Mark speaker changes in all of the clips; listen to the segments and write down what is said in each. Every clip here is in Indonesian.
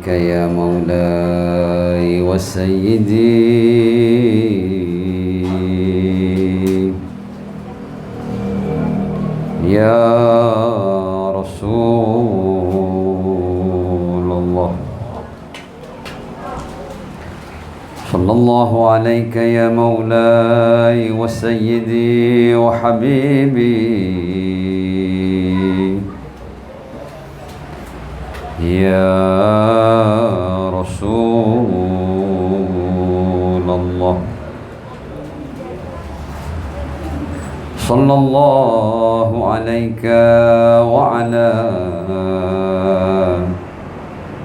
Speaker 1: عليك يا مولاي وسيدي يا رسول الله، صلى الله عليك يا مولاي وسيدي وحبيبي يا رسول الله، صلى الله عليك وعلى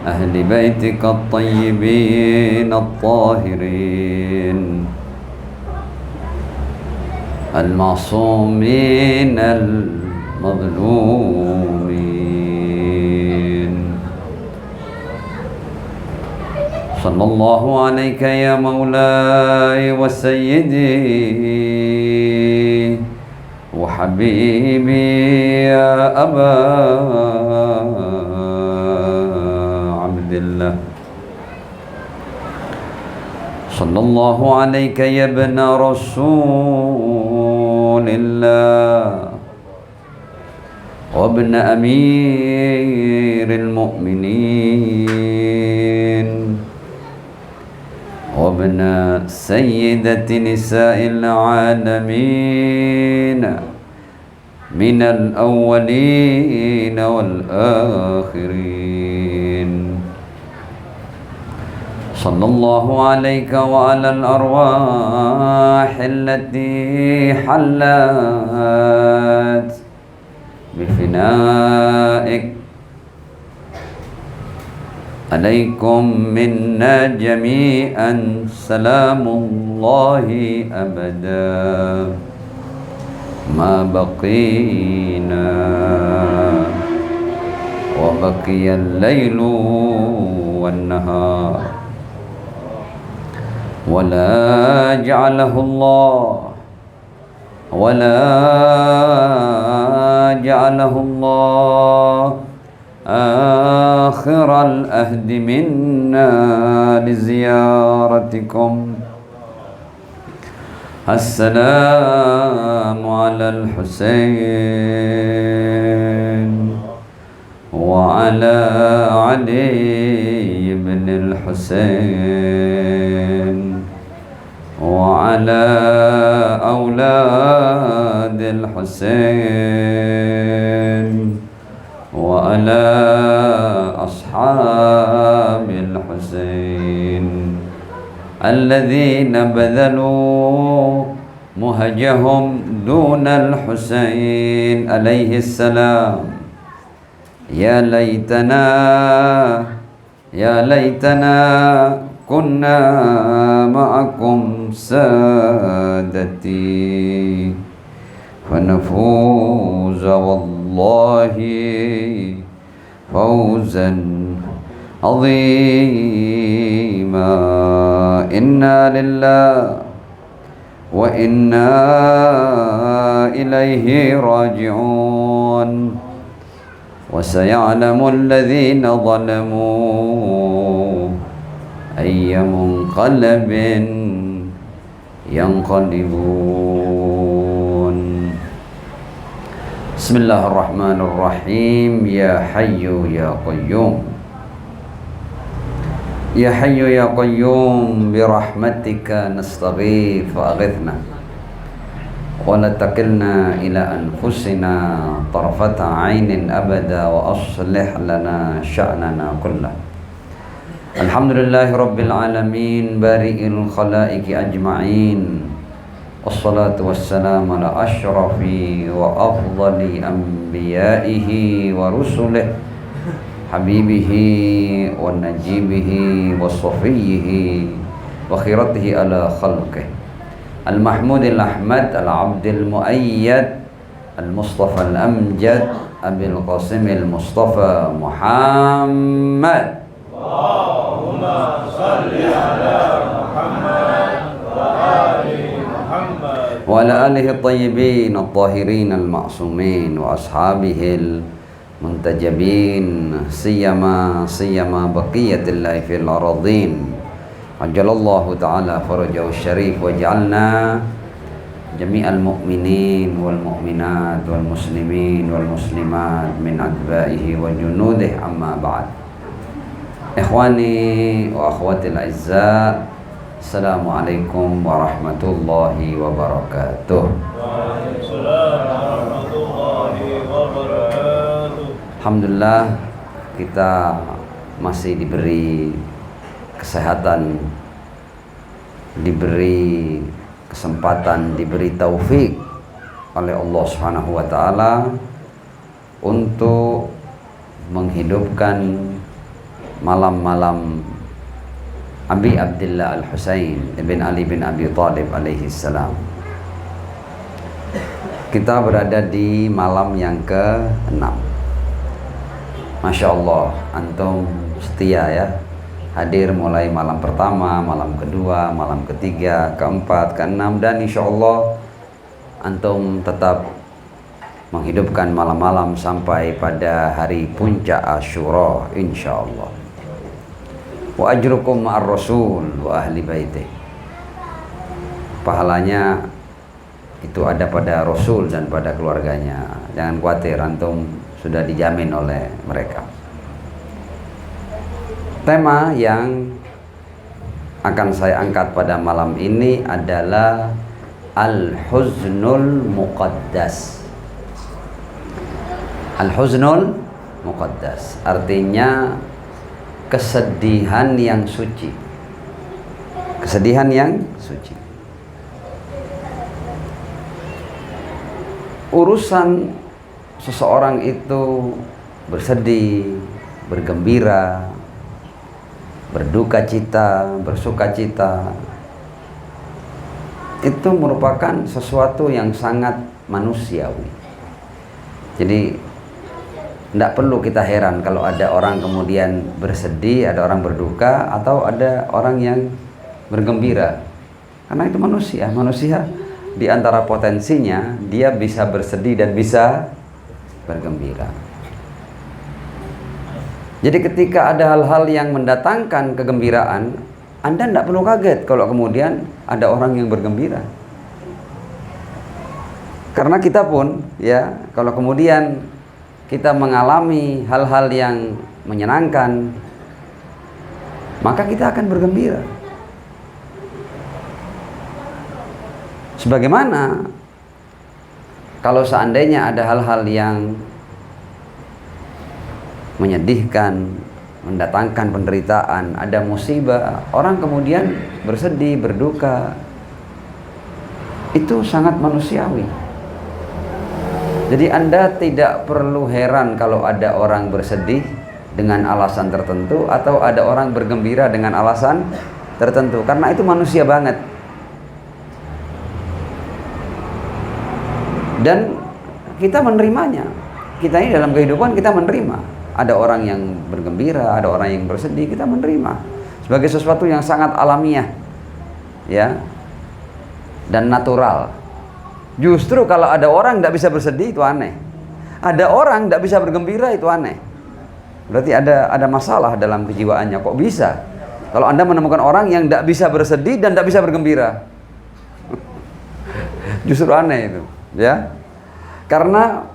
Speaker 1: أهل بيتك الطيبين الطاهرين المعصومين المظلومين، صلى الله عليك يا مولاي وسيدي وحبيبي يا أبا عبد الله، صلى الله عليك يا ابن رسول الله وابن أمير المؤمنين وابن سيدة نساء العالمين من الأولين والآخرين، صلى الله عليك وعلى الأرواح التي حلت بفنائك، عليكم منا جميعا سلام الله أبدا ما بقينا وبقي الليل والنهار، ولا جعله الله آخر الأهد منا لزيارتكم. السلام على الحسين وعلى علي بن الحسين وعلى أولاد الحسين وعلى أصحاب الحسين الذين بذلوا مهجهم دون الحسين عليه السلام. يا ليتنا كنا معكم سادتي فنفوز والله فوزا عظيما. إنا لله وإنا إليه راجعون. وسيعلم الذين ظلموا أي منقلب ينقلبون. بسم الله الرحمن الرحيم. يا حي يا قيوم، يا حي يا قيوم برحمتك نستغيث فأغثنا ولا تكلنا إلى أنفسنا طرفة عين أبدا وأصلح لنا شأننا كله. الحمد لله رب العالمين بارئ الخلائق أجمعين، والصلاة والسلام على أشرف وأفضل أنبيائه ورسله حبيبه ونجيبه وصفيه وخيرته على خلقه المحمود الأحمد العبد المؤيد المصطفى الأمجد أبي القاسم المصطفى محمد.
Speaker 2: اللهم صل على محمد وآل محمد
Speaker 1: وعلى آله الطيبين الطاهرين المعصومين وأصحابه muntajabin siyama baqiyatillahi fil aradin ajalallahu ta'ala farajahu syarif wa ja'alna jami'al mu'minin wal mu'minat wal muslimin wal muslimat min adba'ihi wa junudih amma ba'd. Ikhwani wa akhwatil a'izza, assalamualaikum warahmatullahi wabarakatuh.
Speaker 2: Waalaikumsalam warahmatullahi wabarakatuh.
Speaker 1: Alhamdulillah kita masih diberi kesehatan, diberi kesempatan, diberi taufik oleh Allah Subhanahu wa taala untuk menghidupkan malam-malam Abi Abdullah Al-Husain ibn Ali bin Abi Thalib alaihi salam. Kita berada di malam yang ke-6. Masya Allah, antum setia ya, hadir mulai malam pertama, malam kedua, malam ketiga, keempat, keenam, dan insya Allah antum tetap menghidupkan malam-malam sampai pada hari puncak Asyura insya Allah. Wa ajrukum ma'ar rasul wa ahli baitih. Pahalanya itu ada pada Rasul dan pada keluarganya. Jangan khawatir, antum sudah dijamin oleh mereka. Tema yang akan saya angkat pada malam ini adalah Al-Huznul Muqaddas. Al-Huznul Muqaddas artinya kesedihan yang suci. Kesedihan yang suci. Urusan seseorang itu bersedih, bergembira, berduka cita, bersuka cita, itu merupakan sesuatu yang sangat manusiawi. Jadi tidak perlu kita heran kalau ada orang kemudian bersedih, ada orang berduka, atau ada orang yang bergembira. Karena itu manusia. Manusia di antara potensinya dia bisa bersedih dan bisa bergembira. Jadi ketika ada hal-hal yang mendatangkan kegembiraan, Anda tidak perlu kaget kalau kemudian ada orang yang bergembira. Karena kita pun ya, kalau kemudian kita mengalami hal-hal yang menyenangkan, maka kita akan bergembira. Sebagaimana kalau seandainya ada hal-hal yang menyedihkan, mendatangkan penderitaan, ada musibah, orang kemudian bersedih, berduka, itu sangat manusiawi. Jadi Anda tidak perlu heran kalau ada orang bersedih dengan alasan tertentu atau ada orang bergembira dengan alasan tertentu, karena itu manusia banget. Dan kita menerimanya. Kita ini dalam kehidupan kita menerima. Ada orang yang bergembira, ada orang yang bersedih, kita menerima sebagai sesuatu yang sangat alamiah, ya, dan natural. Justru kalau ada orang tidak bisa bersedih, itu aneh. Ada orang tidak bisa bergembira, itu aneh. Berarti ada masalah dalam kejiwaannya. Kok bisa? Kalau Anda menemukan orang yang tidak bisa bersedih dan tidak bisa bergembira, justru aneh itu, ya. Karena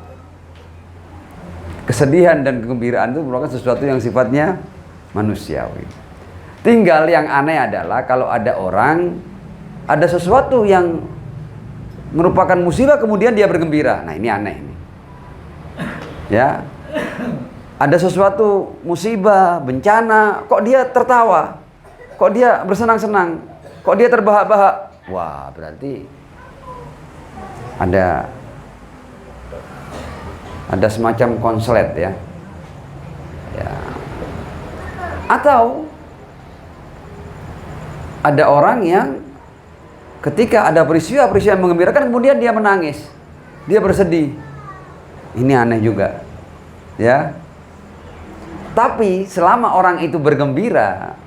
Speaker 1: kesedihan dan kegembiraan itu merupakan sesuatu yang sifatnya manusiawi. Tinggal yang aneh adalah kalau ada orang, ada sesuatu yang merupakan musibah kemudian dia bergembira. Nah, ini aneh ini. Ya. Ada sesuatu musibah, bencana, kok dia tertawa? Kok dia bersenang-senang? Kok dia terbahak-bahak? Wah, berarti ada semacam konslet ya. Ya. Atau ada orang yang ketika ada peristiwa-peristiwa yang menggembirakan kemudian dia menangis, dia bersedih. Ini aneh juga, ya. Tapi selama orang itu bergembira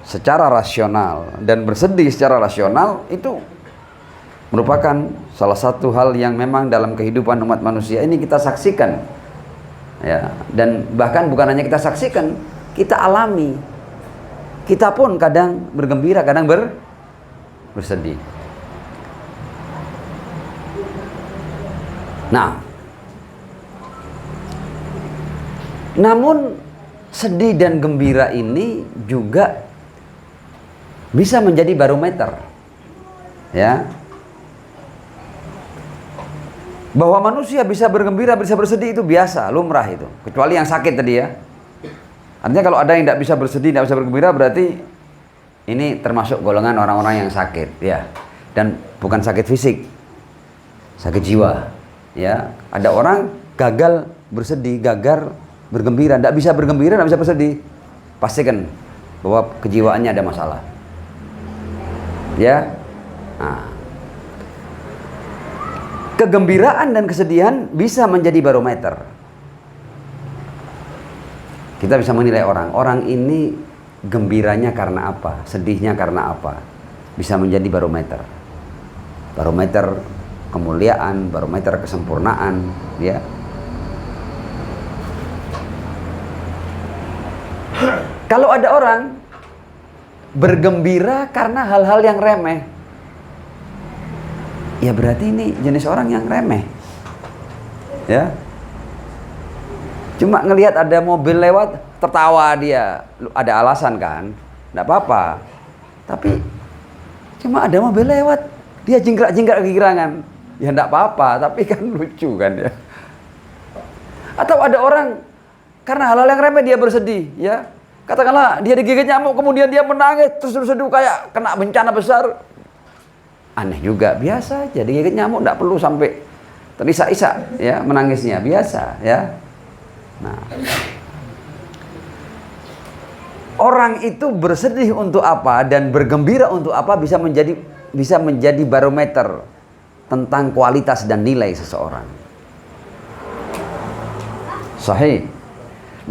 Speaker 1: secara rasional dan bersedih secara rasional, itu merupakan salah satu hal yang memang dalam kehidupan umat manusia ini kita saksikan. Ya, dan bahkan bukan hanya kita saksikan, kita alami. Kita pun kadang bergembira, kadang bersedih. Nah, namun sedih dan gembira ini juga bisa menjadi barometer, ya, bahwa manusia bisa bergembira, bisa bersedih itu biasa, lumrah itu. Kecuali yang sakit tadi ya. Artinya kalau ada yang tidak bisa bersedih, tidak bisa bergembira, berarti ini termasuk golongan orang-orang yang sakit, ya. Dan bukan sakit fisik, sakit jiwa, ya. Ada orang gagal bersedih, gagal bergembira, tidak bisa bergembira, tidak bisa bersedih. Pastikan bahwa kejiwaannya ada masalah, ya. Nah, kegembiraan dan kesedihan bisa menjadi barometer. Kita bisa menilai orang ini gembiranya karena apa, sedihnya karena apa. Bisa menjadi barometer. Barometer kemuliaan, barometer kesempurnaan, ya. Kalau ada orang bergembira karena hal-hal yang remeh, ya berarti ini jenis orang yang remeh, ya. Cuma ngelihat ada mobil lewat, tertawa dia, ada alasan kan, tidak apa-apa. Tapi cuma ada mobil lewat, dia jingkrak-jingkrak kegirangan, ya tidak apa-apa, tapi kan lucu kan ya. Atau ada orang karena hal-hal yang remeh dia bersedih, ya. Katakanlah dia digigit nyamuk, kemudian dia menangis, terus bersedih kayak kena bencana besar. Aneh juga, biasa aja digigit nyamuk, tidak perlu sampai terisak-isak, ya, menangisnya biasa, ya. Nah, orang itu bersedih untuk apa dan bergembira untuk apa bisa menjadi barometer tentang kualitas dan nilai seseorang. Sahih.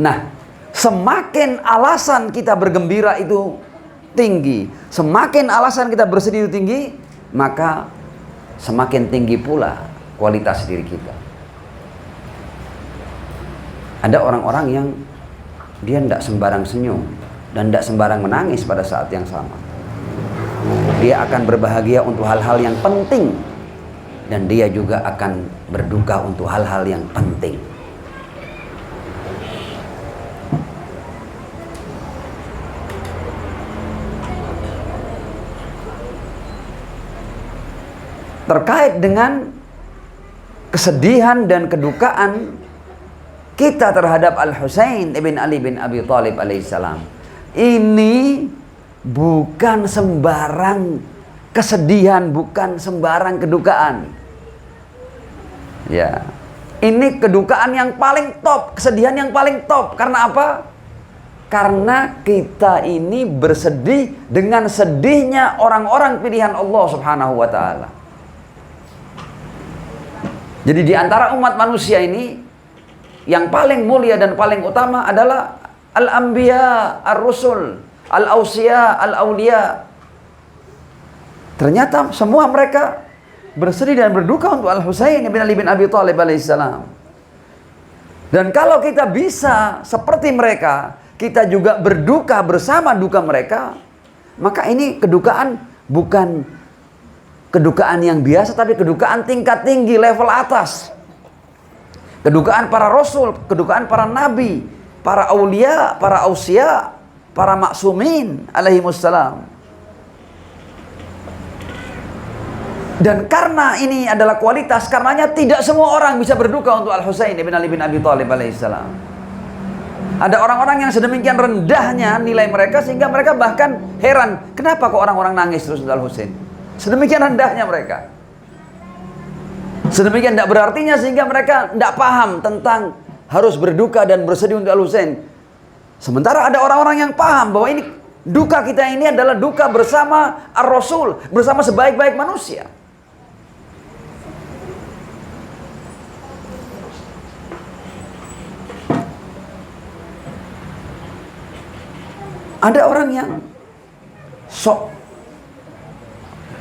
Speaker 1: Nah, semakin alasan kita bergembira itu tinggi, semakin alasan kita bersedih itu tinggi, maka semakin tinggi pula kualitas diri kita. Ada orang-orang yang dia tidak sembarang senyum dan tidak sembarang menangis pada saat yang sama. Dia akan berbahagia untuk hal-hal yang penting dan dia juga akan berduka untuk hal-hal yang penting. Terkait dengan kesedihan dan kedukaan kita terhadap Al-Husain ibn Ali bin Abi Thalib alaihissalam, ini bukan sembarang kesedihan, bukan sembarang kedukaan. Ya, ini kedukaan yang paling top, kesedihan yang paling top. Karena apa? Karena kita ini bersedih dengan sedihnya orang-orang pilihan Allah Subhanahu wa Ta'ala. Jadi di antara umat manusia ini, yang paling mulia dan paling utama adalah al-anbiya, ar-rusul, al-awsiya, al-awliya. Ternyata semua mereka bersedih dan berduka untuk Al-Husain bin Ali bin Abi Thalib alaihissalam. Dan kalau kita bisa seperti mereka, kita juga berduka bersama duka mereka, maka ini kedukaan bukan kedukaan yang biasa, tapi kedukaan tingkat tinggi, level atas. Kedukaan para rasul, kedukaan para nabi, para aulia, para ausia, para maksumin alaihimussalam. Dan karena ini adalah kualitas, karenanya tidak semua orang bisa berduka untuk Al-Husain bin Ali bin Abi Thalib alaihissalam. Ada orang-orang yang sedemikian rendahnya nilai mereka sehingga mereka bahkan heran, kenapa kok orang-orang nangis terus untuk Al-Husain? Sedemikian rendahnya mereka. Sedemikian tidak berartinya sehingga mereka tidak paham tentang harus berduka dan bersedih untuk Al-Husain. Sementara ada orang-orang yang paham bahwa ini duka kita ini adalah duka bersama Ar-Rasul, bersama sebaik-baik manusia. Ada orang yang sok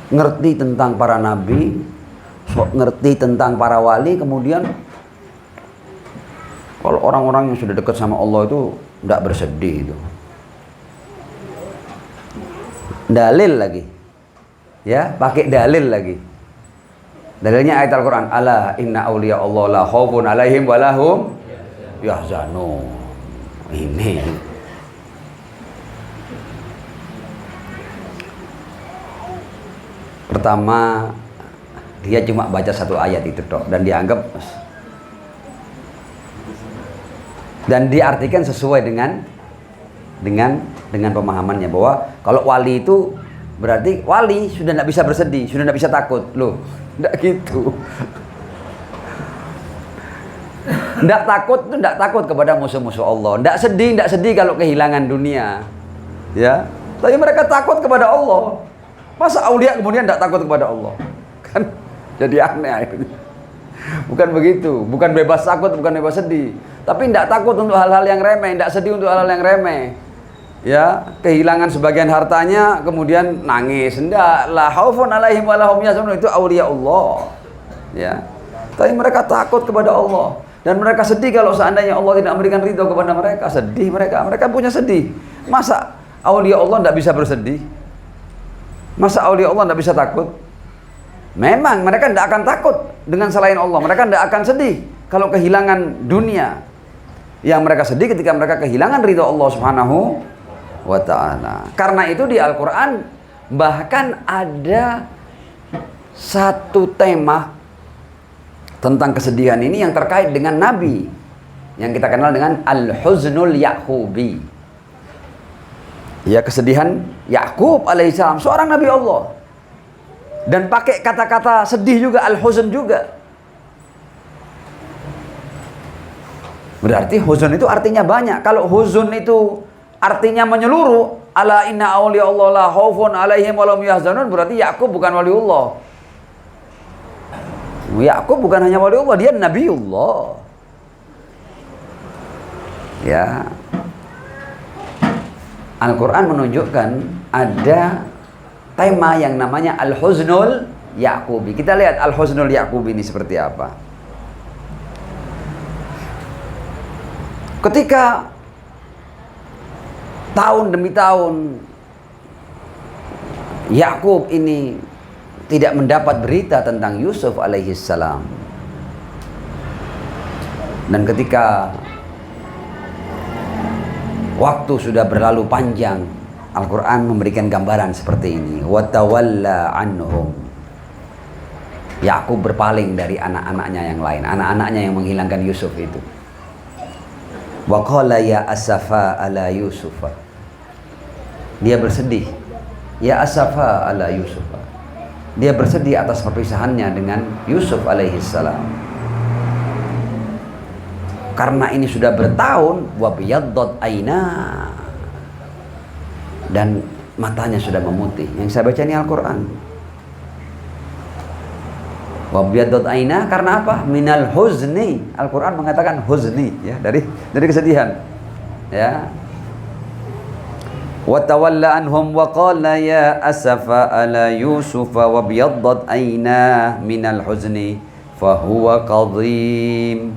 Speaker 1: ngerti tentang para nabi, sok ngerti tentang para wali, kemudian Kalau orang-orang yang sudah dekat sama Allah itu tidak bersedih itu. Dalil lagi. Ya, pakai dalil lagi. Dalilnya ayat Al-Quran. Ala inna awliya Allah la khawfun alaihim walahum yahzanun. Ini. Pertama, dia cuma baca satu ayat itu tok dan dianggap dan diartikan sesuai dengan pemahamannya bahwa kalau wali itu berarti wali sudah tidak bisa bersedih, sudah tidak bisa takut. Loh, tidak gitu. Tidak takut itu tidak takut kepada musuh-musuh Allah. Tidak sedih kalau kehilangan dunia. Ya, tapi mereka takut kepada Allah. Masa aulia kemudian tidak takut kepada Allah? Kan jadi aneh akhirnya. Bukan begitu, bukan bebas takut, bukan bebas sedih, tapi tidak takut untuk hal-hal yang remeh, tidak sedih untuk hal-hal yang remeh. Ya, kehilangan sebagian hartanya kemudian nangis, tidak, la khaufun alaihim wa lahum yahzanun, itu aulia Allah. Ya. Tapi mereka takut kepada Allah dan mereka sedih kalau seandainya Allah tidak memberikan ridho kepada mereka, sedih mereka punya sedih. Masa aulia Allah tidak bisa bersedih? Masa aulia Allah tidak bisa takut? Memang mereka tidak akan takut dengan selain Allah. Mereka tidak akan sedih kalau kehilangan dunia. Yang mereka sedih ketika mereka kehilangan ridho Allah Subhanahu wa ta'ala. Karena itu di Al-Quran bahkan ada satu tema tentang kesedihan ini yang terkait dengan Nabi, yang kita kenal dengan Al-Huznul Yaqubi. Ya, kesedihan Yakub alaihissalam, seorang Nabi Allah. Dan pakai kata-kata sedih juga, al-huzn juga. Berarti huzn itu artinya banyak. Kalau huzn itu artinya menyeluruh, ala inna awliya Allah la khaufun alaihim wa lahum yahzanun, berarti Yakub bukan waliullah. Yakub bukan hanya waliullah, dia nabiullah. Ya. Al-Quran menunjukkan ada tema yang namanya Al-Huznul Yaqubi. Kita lihat Al-Huznul Yaqubi ini seperti apa. Ketika tahun demi tahun Yakub ini tidak mendapat berita tentang Yusuf alaihissalam, dan ketika waktu sudah berlalu panjang, Al-Quran memberikan gambaran seperti ini. Watawalla anhum. Yakub berpaling dari anak-anaknya yang lain, anak-anaknya yang menghilangkan Yusuf itu. Wa qala ya asafa ala Yusufa. Dia bersedih. Ya asafa ala Yusufa. Dia bersedih atas perpisahannya dengan Yusuf alaihissalam. Karena ini sudah bertahun, wa biyaddat aina, dan matanya sudah memutih. Yang saya baca ini Al-Quran. Wa biyaddat aina karena apa? Minal huzni. Al-Quran mengatakan huzni, ya, dari kesedihan. Ya. Wa tawalla anhum wa qala ya asafa ala Yusufa wa biyaddat aina minal huzni fa huwa qadhim,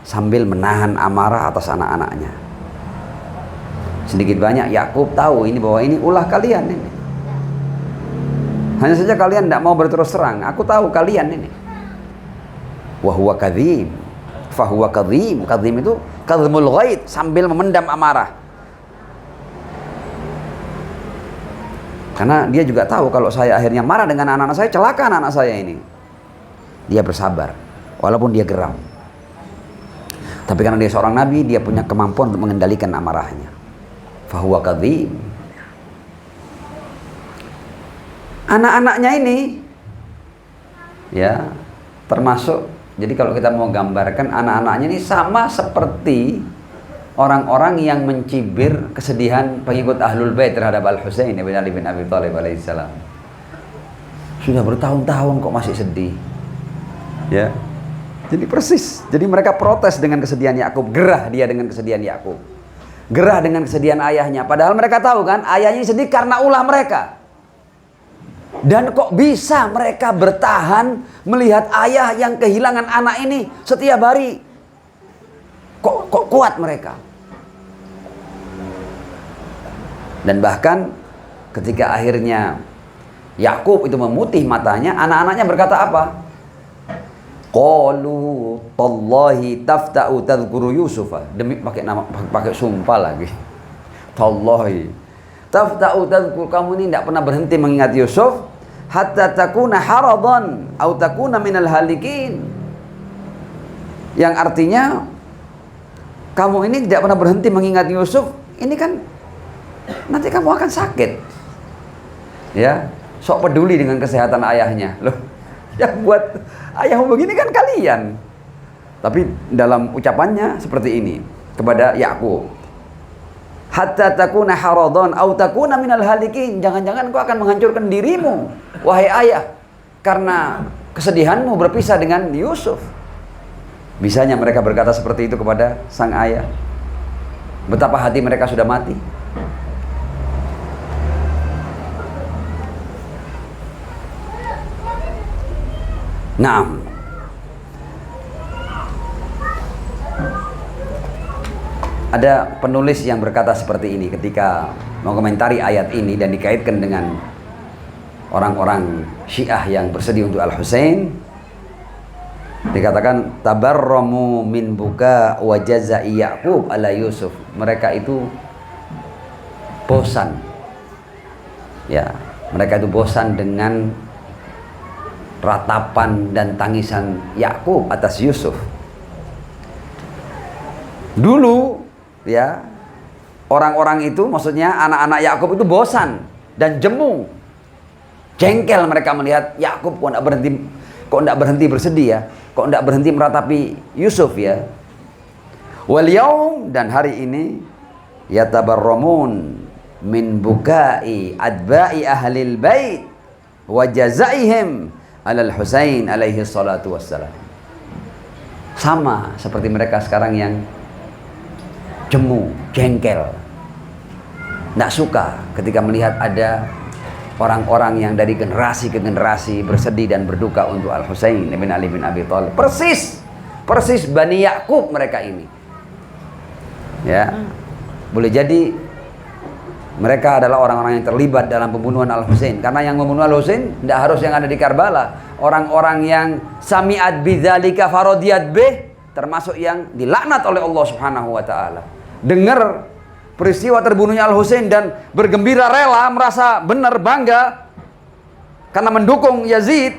Speaker 1: sambil menahan amarah atas anak-anaknya. Sedikit banyak Yakub tahu ini, bahwa ini ulah kalian ini. Hanya saja kalian tidak mau berterus terang. Aku tahu kalian ini. Wa huwa kadhim, fa huwa kadhim. Kadhim itu kadhimul ghaid, sambil memendam amarah. Karena dia juga tahu kalau saya akhirnya marah dengan anak-anak saya, celaka anak-anak saya ini. Dia bersabar walaupun dia geram. Tapi karena dia seorang nabi, dia punya kemampuan untuk mengendalikan amarahnya. Fahuwa kadhim. Anak-anaknya ini, ya, termasuk, jadi kalau kita mau gambarkan anak-anaknya ini sama seperti orang-orang yang mencibir kesedihan pengikut Ahlul Bait terhadap Al-Husain bin Ali bin Abi Thalib alaihissalam. Sudah bertahun-tahun kok masih sedih. Ya. Jadi persis. Jadi mereka protes dengan kesedihan Yakub, gerah dia dengan kesedihan Yakub. Gerah dengan kesedihan ayahnya. Padahal mereka tahu kan, ayahnya sedih karena ulah mereka. Dan kok bisa mereka bertahan melihat ayah yang kehilangan anak ini setiap hari. Kok kuat mereka? Dan bahkan ketika akhirnya Yakub itu memutih matanya, anak-anaknya berkata apa? Qalu tallahi tafta'u tadhkuru Yusufa. Demi pakai sumpah lagi. Tallahi tafta'u tadhkuru, kamu ini tidak pernah berhenti mengingat Yusuf hatta takuna haradan au takuna minal halikin. Yang artinya kamu ini tidak pernah berhenti mengingat Yusuf, ini kan nanti kamu akan sakit. Ya, sok peduli dengan kesehatan ayahnya. Loh, yang buat ayahmu begini kan kalian. Tapi dalam ucapannya seperti ini kepada Yakub. Hatta takuna haradan au takuna minal halikin. Jangan-jangan kau akan menghancurkan dirimu, wahai ayah, karena kesedihanmu berpisah dengan Yusuf. Bisanya mereka berkata seperti itu kepada sang ayah. Betapa hati mereka sudah mati. Naam. Ada penulis yang berkata seperti ini ketika mengomentari ayat ini dan dikaitkan dengan orang-orang Syiah yang bersedih untuk Al-Husain. Dikatakan tabarramu min buka wa jazai Yaqub ala Yusuf. Mereka itu bosan. Ya, mereka itu bosan dengan ratapan dan tangisan Yakub atas Yusuf. Dulu ya, orang-orang itu, maksudnya anak-anak Yakub itu bosan dan jemu, jengkel mereka melihat Yakub kok tidak berhenti bersedih ya, kok tidak berhenti meratapi Yusuf ya. Wal yaum, dan hari ini yatabarramun min bukai adba'i ahlil bait wa jazaihim alal Husain alaihi salatu wassalam. Sama seperti mereka sekarang yang jemu, jengkel, tidak suka ketika melihat ada orang-orang yang dari generasi ke generasi bersedih dan berduka untuk Al-Husain bin Ali bin Abi Thalib. Persis Bani Yakub mereka ini. Ya, boleh jadi mereka adalah orang-orang yang terlibat dalam pembunuhan Al-Husain. Karena yang membunuh Al-Husain tidak harus yang ada di Karbala. Orang-orang yang sami'at bidzalika faradiyat bih, termasuk yang dilaknat oleh Allah Subhanahu wa taala. Dengar peristiwa terbunuhnya Al-Husain dan bergembira rela, merasa benar, bangga karena mendukung Yazid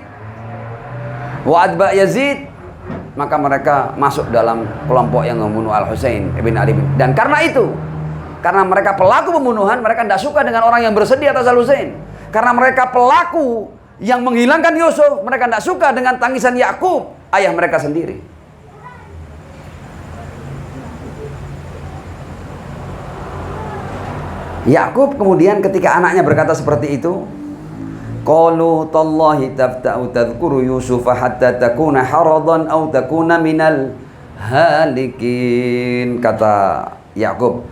Speaker 1: wa adba Yazid, maka mereka masuk dalam kelompok yang membunuh Al-Husain bin Ali. Dan karena itu, karena mereka pelaku pembunuhan, mereka tidak suka dengan orang yang bersedih atas Al-Husain. Karena mereka pelaku yang menghilangkan Yusuf, mereka tidak suka dengan tangisan Yakub, ayah mereka sendiri. Yakub kemudian ketika anaknya berkata seperti itu, qalu tallahi tafta'u tadhkuru Yusufa hatta takuna haradan aw takuna minal halikin. Kata Yakub,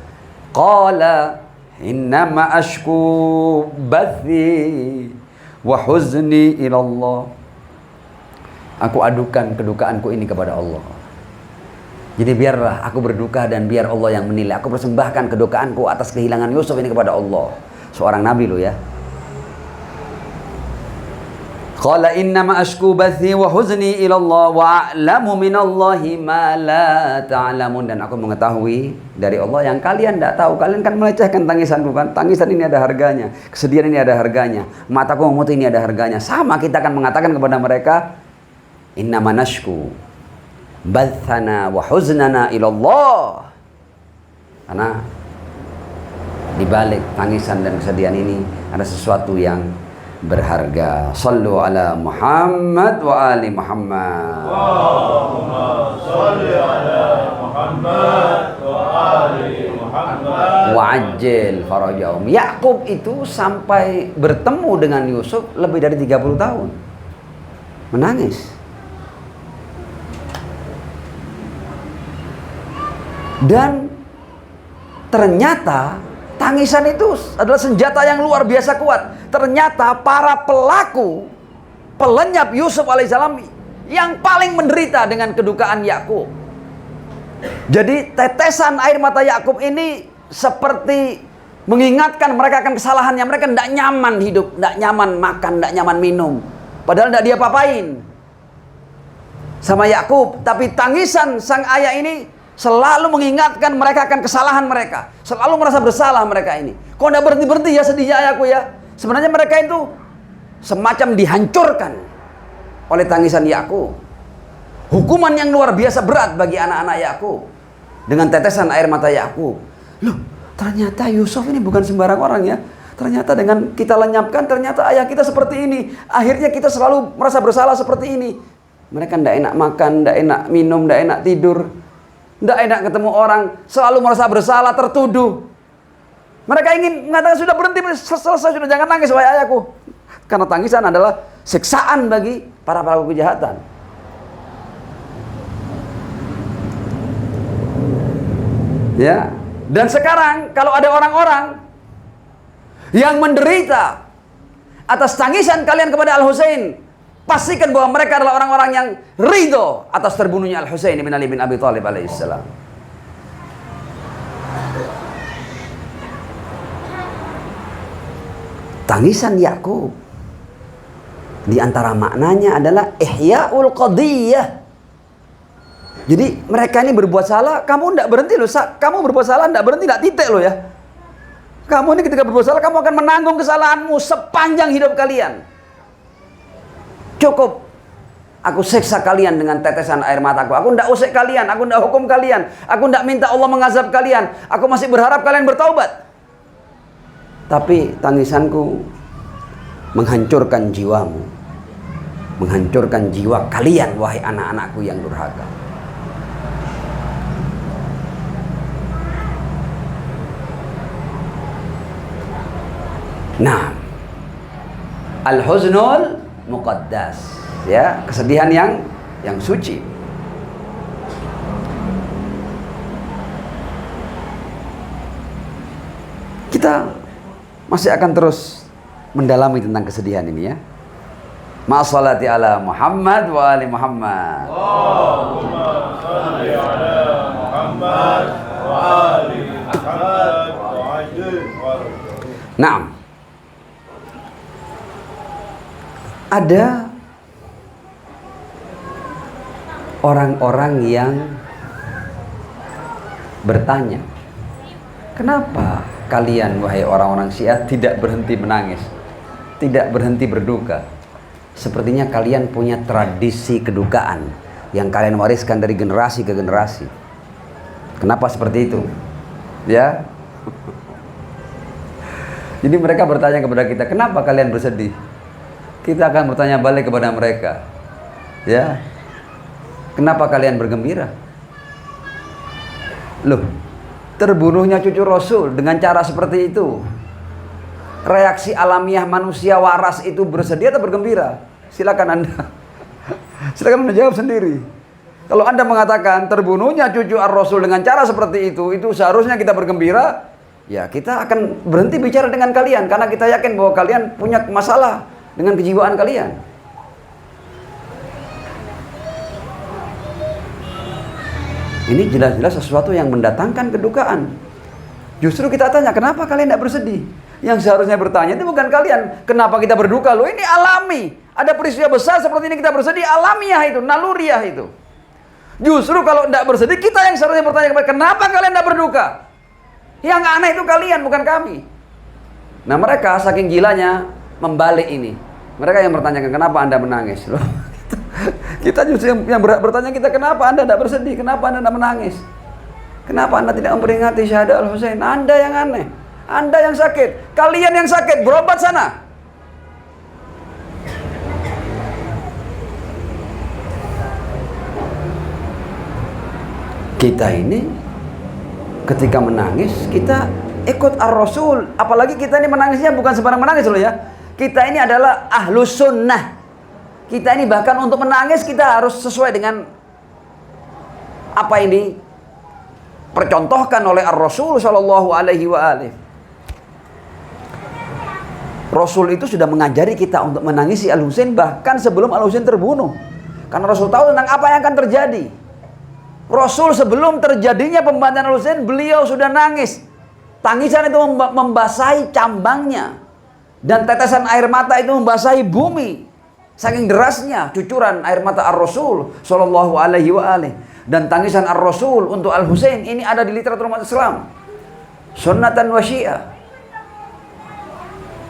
Speaker 1: qala innama ashku bathi wa huzni ila Allah. Aku adukan kedukaanku ini kepada Allah. Jadi biarlah aku berduka dan biar Allah yang menilai. Aku persembahkan kedukaanku atas kehilangan Yusuf ini kepada Allah. Seorang nabi loh ya. Qala innama ashku bathi wa huzni ila Allah wa a'lamu minallahi ma la ta'lamun. Dan aku mengetahui dari Allah yang kalian tidak tahu. Kalian kan melecehkan tangisan, bukan? Tangisan ini ada harganya, kesedihan ini ada harganya, mataku memutih ini ada harganya. Sama kita akan mengatakan kepada mereka, innama nashku bathana wa huznana ilallah. Karena di balik tangisan dan kesedihan ini ada sesuatu yang berharga. Sallu ala Muhammad wa ali Muhammad.
Speaker 2: Allahumma salli ala Muhammad wa ali Muhammad.
Speaker 1: Wa ajil farajahum. Yakub itu sampai bertemu dengan Yusuf lebih dari 30 tahun. Menangis. Dan ternyata tangisan itu adalah senjata yang luar biasa kuat. Ternyata para pelaku pelenyap Yusuf alaihissalam yang paling menderita dengan kedukaan Yakub. Jadi tetesan air mata Yakub ini seperti mengingatkan mereka akan kesalahannya. Mereka tidak nyaman hidup, tidak nyaman makan, tidak nyaman minum. Padahal tidak dia papain sama Yakub. Tapi tangisan sang ayah ini selalu mengingatkan mereka akan kesalahan mereka. Selalu merasa bersalah mereka ini. Kok tidak berhenti-berhenti ya sedihnya ayahku ya. Sebenarnya mereka itu semacam dihancurkan oleh tangisan Yakub. Hukuman yang luar biasa berat bagi anak-anak Yakub dengan tetesan air mata Yakub. Loh, ternyata Yusuf ini bukan sembarang orang ya. Ternyata dengan kita lenyapkan, ternyata ayah kita seperti ini. Akhirnya kita selalu merasa bersalah seperti ini. Mereka tidak enak makan, tidak enak minum, tidak enak tidur, tidak enak ketemu orang, selalu merasa bersalah, tertuduh. Mereka ingin mengatakan sudah berhenti, selesai, sudah jangan nangis wahai ayahku. Karena tangisan adalah siksaan bagi para pelaku kejahatan. Ya. Dan sekarang kalau ada orang-orang yang menderita atas tangisan kalian kepada Al-Husain, pastikan bahwa mereka adalah orang-orang yang ridho atas terbunuhnya Al-Husain bin Ali bin Abi Thalib alaihissalam. Tangisan Yakub di antara maknanya adalah ihya'ul qadiyah. Jadi mereka ini berbuat salah, kamu tidak berhenti loh. Kamu berbuat salah tidak berhenti, tidak titik loh ya. Kamu ini ketika berbuat salah, kamu akan menanggung kesalahanmu sepanjang hidup kalian. Cukup aku siksa kalian dengan tetesan air mataku. Aku tidak usik kalian, aku tidak hukum kalian, aku tidak minta Allah mengazab kalian. Aku masih berharap kalian bertaubat. Tapi tangisanku menghancurkan jiwamu, menghancurkan jiwa kalian, wahai anak-anakku yang durhaka. Nah, al-huznul muqaddas, ya, kesedihan yang suci. Kita masih akan terus mendalami tentang kesedihan ini ya. Ma'assalati ala Muhammad wa ali Muhammad.
Speaker 2: Allahumma shalli ala Muhammad wa ali Muhammad wa ajil wa
Speaker 1: Naam. Ada orang-orang yang bertanya, kenapa kalian wahai orang-orang Syiah tidak berhenti menangis, tidak berhenti berduka? Sepertinya kalian punya tradisi kedukaan yang kalian wariskan dari generasi ke generasi. Kenapa seperti itu? Ya. Jadi mereka bertanya kepada kita, kenapa kalian bersedih? Kita akan bertanya balik kepada mereka, ya, kenapa kalian bergembira? Loh, terbunuhnya cucu Rasul dengan cara seperti itu, reaksi alamiah manusia waras itu bersedih atau bergembira? Silakan Anda, silakan Anda jawab sendiri. Kalau Anda mengatakan terbunuhnya cucu Ar-Rasul dengan cara seperti itu seharusnya kita bergembira, ya kita akan berhenti bicara dengan kalian karena kita yakin bahwa kalian punya masalah dengan kejiwaan kalian. Ini jelas-jelas sesuatu yang mendatangkan kedukaan. Justru kita tanya, kenapa kalian tidak bersedih? Yang seharusnya bertanya itu bukan kalian, kenapa kita berduka? Loh, ini alami. Ada peristiwa besar seperti ini kita bersedih, alamiah itu, naluriah itu. Justru kalau tidak bersedih, kita yang seharusnya bertanya, kenapa kalian tidak berduka? Yang aneh itu kalian, bukan kami. Nah, mereka saking gilanya membalik ini. Mereka yang bertanyakan, kenapa Anda menangis? Loh, kita justru yang bertanya kita, kenapa Anda tidak bersedih? Kenapa Anda tidak menangis? Kenapa Anda tidak memperingati syahadat Al-Husain? Anda yang aneh, Anda yang sakit, kalian yang sakit, berobat sana. Kita ini ketika menangis, kita ikut Ar-Rasul. Apalagi kita ini menangisnya bukan sembarang menangis loh ya. Kita ini adalah ahlus sunnah. Kita ini bahkan untuk menangis kita harus sesuai dengan apa ini percontohkan oleh Ar-Rasul Shallallahu Alaihi Wasallam. Rasul itu sudah mengajari kita untuk menangisi Al-Husain bahkan sebelum Al-Husain terbunuh. Karena Rasul tahu tentang apa yang akan terjadi. Rasul sebelum terjadinya pembantaian Al-Husain, beliau sudah nangis. Tangisan itu membasahi cambangnya. Dan tetesan air mata itu membasahi bumi. Saking derasnya cucuran air mata Ar-Rasul sallallahu alaihi wa alihi. Dan tangisan Ar-Rasul untuk Al-Husain ini ada di literatur umat Islam. Sunnatan wa syiah.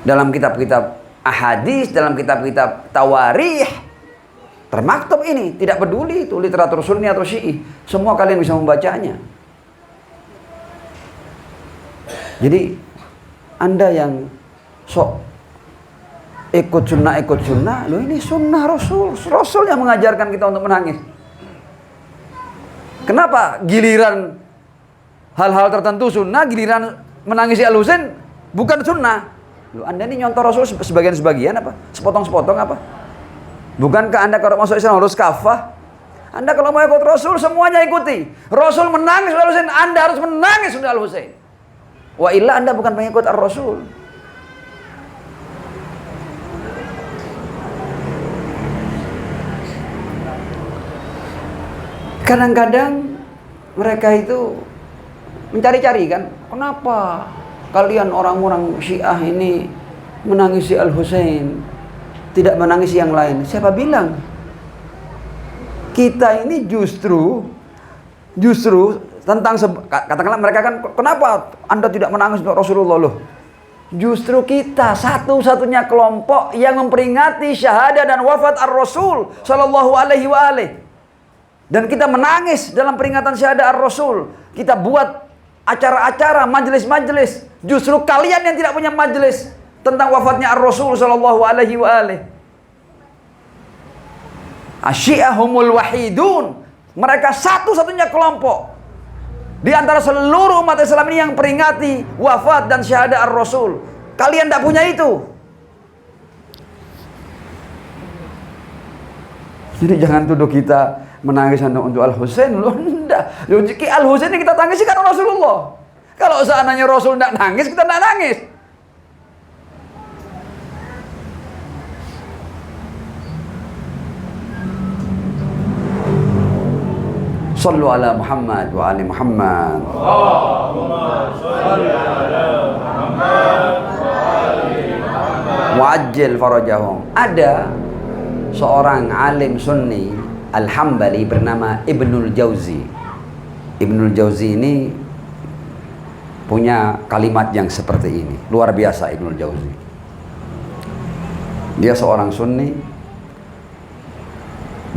Speaker 1: Dalam kitab-kitab ahadis, dalam kitab-kitab tawarikh, termaktub ini. Tidak peduli itu literatur sunni atau syi'i, semua kalian bisa membacanya. Jadi Anda yang sok ikut sunnah, loh ini sunnah Rasul. Rasul yang mengajarkan kita untuk menangis. Kenapa giliran hal-hal tertentu sunnah, giliran menangisi Al-Husain bukan sunnah? Loh, Anda ini nyontoh Rasul sebagian-sebagian apa? Sepotong-sepotong apa? Bukankah Anda kalau masuk Islam harus kafah? Anda kalau mau ikut Rasul semuanya ikuti. Rasul menangis untuk Al-Husain, Anda harus menangis untuk Al-Husain. Wa illa Anda bukan pengikut Ar-Rasul. Kadang-kadang mereka itu mencari-cari kan, kenapa kalian orang-orang Syiah ini menangisi Al-Husain, tidak menangisi yang lain? Siapa bilang? Kita ini justru tentang katakanlah mereka kan, kenapa Anda tidak menangis untuk Rasulullah loh? Justru kita satu-satunya kelompok yang memperingati syahadah dan wafat Ar-Rasul sallallahu alaihi wa alihi. Dan kita menangis dalam peringatan syahadah Ar-Rasul. Kita buat acara-acara, majelis-majelis. Justru kalian yang tidak punya majelis tentang wafatnya Ar-Rasul sallallahu alaihi wa alihi. Asyi'ahumul wahidun. Mereka satu-satunya kelompok di antara seluruh umat Islam ini yang peringati wafat dan syahadah Ar-Rasul. Kalian tidak punya itu. Jadi jangan tuduh kita menangis untuk Al-Husain. Loh, enggak. Al-Husain yang kita tangisi kan Rasulullah. Kalau seandainya Rasul tidak nangis, kita tidak nangis. Sallu ala Muhammad wa ali Muhammad.
Speaker 2: Allahumma salli ala Muhammad wa ali Muhammad.
Speaker 1: Wa'ajjil farajahum. Ada seorang alim sunni Al-Hambali bernama Ibnul Jauzi. Ibnul Jauzi ini punya kalimat yang seperti ini. Luar biasa Ibnul Jauzi. Dia seorang sunni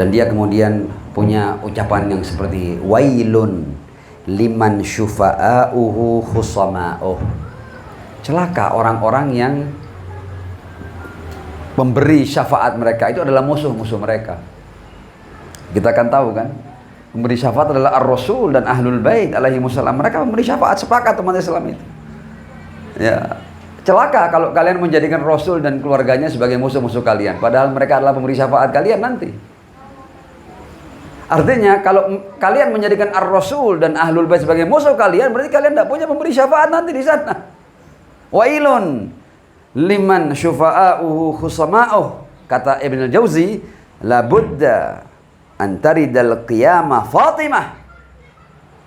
Speaker 1: dan dia kemudian punya ucapan yang seperti wailun liman syufa'a'uhu khusama'uh. Celaka orang-orang yang memberi syafaat mereka itu adalah musuh-musuh mereka. Kita akan tahu kan, memberi syafaat adalah Ar-Rasul dan Ahlul Bait alaihi wassalam. Mereka memberi syafaat, sepakat umat Islam itu. Ya, celaka kalau kalian menjadikan Rasul dan keluarganya sebagai musuh-musuh kalian, padahal mereka adalah pemberi syafaat kalian nanti. Artinya kalau kalian menjadikan Ar-Rasul dan Ahlul Bait sebagai musuh kalian, berarti kalian tidak punya pemberi syafaat nanti di sana. Wailun liman syufa'a'uhu khusama'uh. Kata Ibn al-Jauzi, la budda antaridal qiyamah Fatimah.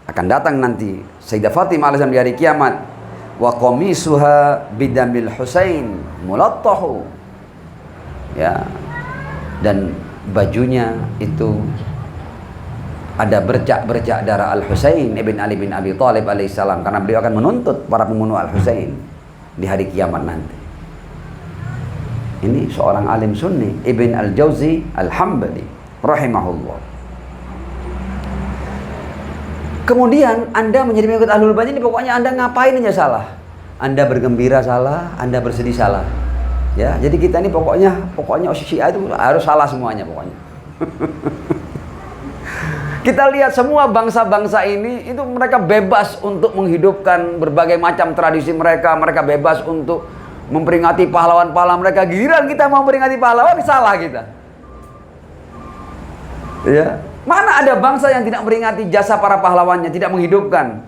Speaker 1: Akan datang nanti Sayyidah Fatimah alaihissalam di hari kiamat. Wa qamisuha bidamil Husain mulattahu. Ya. Dan bajunya itu ada bercak-bercak darah Al-Husain ibn Ali bin Abi Thalib alaihissalam, karena beliau akan menuntut para pembunuh Al-Husain di hari kiamat nanti. Ini seorang alim sunni, Ibn al-Jauzi al-Hambali rahimahullah. Kemudian Anda menjadi pengikut Ahlul Bait ini, pokoknya Anda ngapain aja salah. Anda bergembira salah, Anda bersedih salah. Ya, jadi kita ini pokoknya Syiah itu harus salah semuanya pokoknya. Kita lihat semua bangsa-bangsa ini itu mereka bebas untuk menghidupkan berbagai macam tradisi mereka. Mereka bebas untuk memperingati pahlawan-pahlawan mereka. Giliran kita mau memperingati pahlawan, salah kita. Ya, mana ada bangsa yang tidak memperingati jasa para pahlawannya, tidak menghidupkan.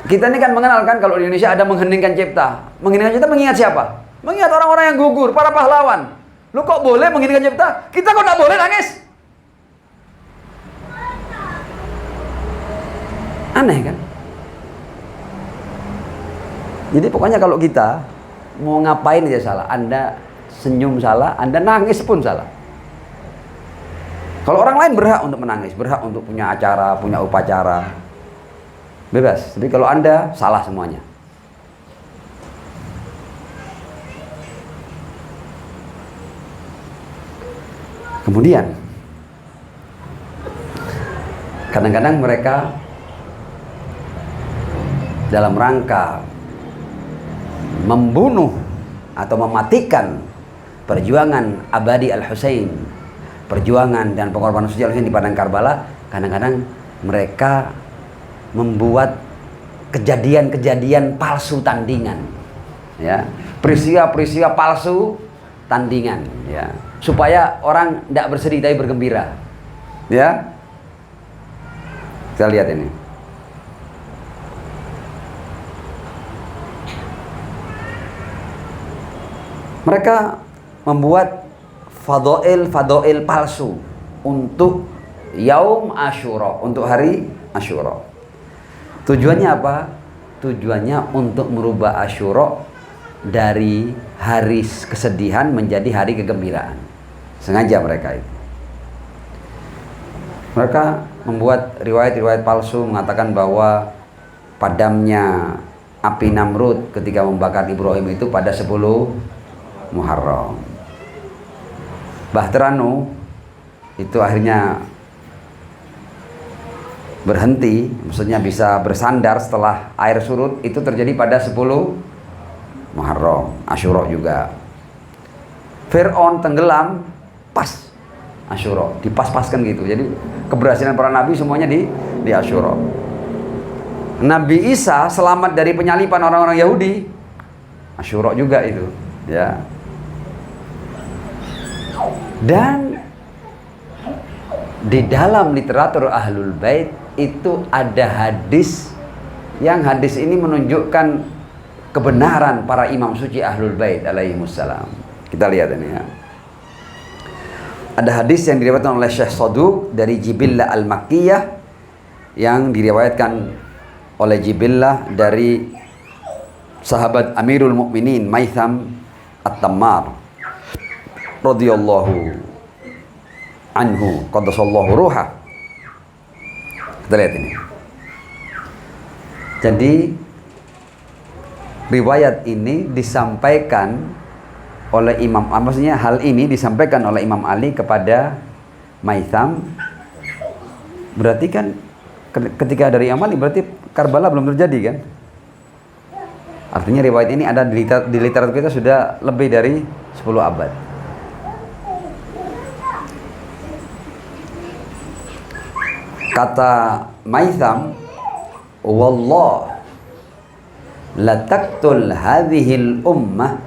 Speaker 1: Kita ini kan mengenalkan kalau di Indonesia ada mengheningkan cipta. Mengheningkan cipta mengingat siapa? Mengingat orang-orang yang gugur, para pahlawan. Lu kok boleh mengheningkan cipta? Kita kok tidak boleh nangis? Aneh kan? Jadi pokoknya kalau kita mau ngapain aja salah, Anda senyum salah, Anda nangis pun salah. Kalau orang lain berhak untuk menangis, berhak untuk punya acara, punya upacara, bebas. Tapi kalau Anda salah semuanya. Kemudian kadang-kadang mereka dalam rangka membunuh atau mematikan perjuangan abadi Al-Husain, perjuangan dan pengorbanan suci Al-Husain di padang Karbala, kadang-kadang mereka membuat kejadian-kejadian palsu tandingan, ya, peristiwa-peristiwa palsu tandingan, ya, supaya orang tidak bersedih tapi bergembira, ya. Kita lihat ini. Mereka membuat fadail palsu untuk Yaum Asyura, untuk hari Asyura. Tujuannya apa? Tujuannya untuk merubah Asyura dari hari kesedihan menjadi hari kegembiraan. Sengaja mereka itu. Mereka membuat riwayat-riwayat palsu mengatakan bahwa padamnya api Namrud ketika membakar Ibrahim itu pada 10 Muharram. Bahteranu itu akhirnya berhenti, maksudnya bisa bersandar setelah air surut, itu terjadi pada 10 Muharram, Asyura juga. Fir'aun tenggelam pas Asyura, dipas-paskan gitu. Jadi keberhasilan para nabi semuanya di Asyura. Nabi Isa selamat dari penyalipan orang-orang Yahudi, Asyura juga itu, ya. Dan di dalam literatur Ahlul Bait itu ada hadis, yang hadis ini menunjukkan kebenaran para imam suci Ahlul Bait alaihimussalam. Kita lihat ini, ya. Ada hadis yang diriwayatkan oleh Syekh Saduq dari Jibillah Al-Makkiyah, yang diriwayatkan oleh Jibillah dari sahabat Amirul Mukminin Maitham At-Tammar radhiyallahu anhu qaddasallahu ruha. Kita lihat ini. Jadi riwayat ini disampaikan oleh Imam, maksudnya hal ini disampaikan oleh Imam Ali kepada Maitham. Berarti kan ketika dari Imam Ali berarti Karbala belum terjadi kan? Artinya riwayat ini ada di literatur kita sudah lebih dari 10 abad. Kata Maitham, wallah la taqtul hadhil ummah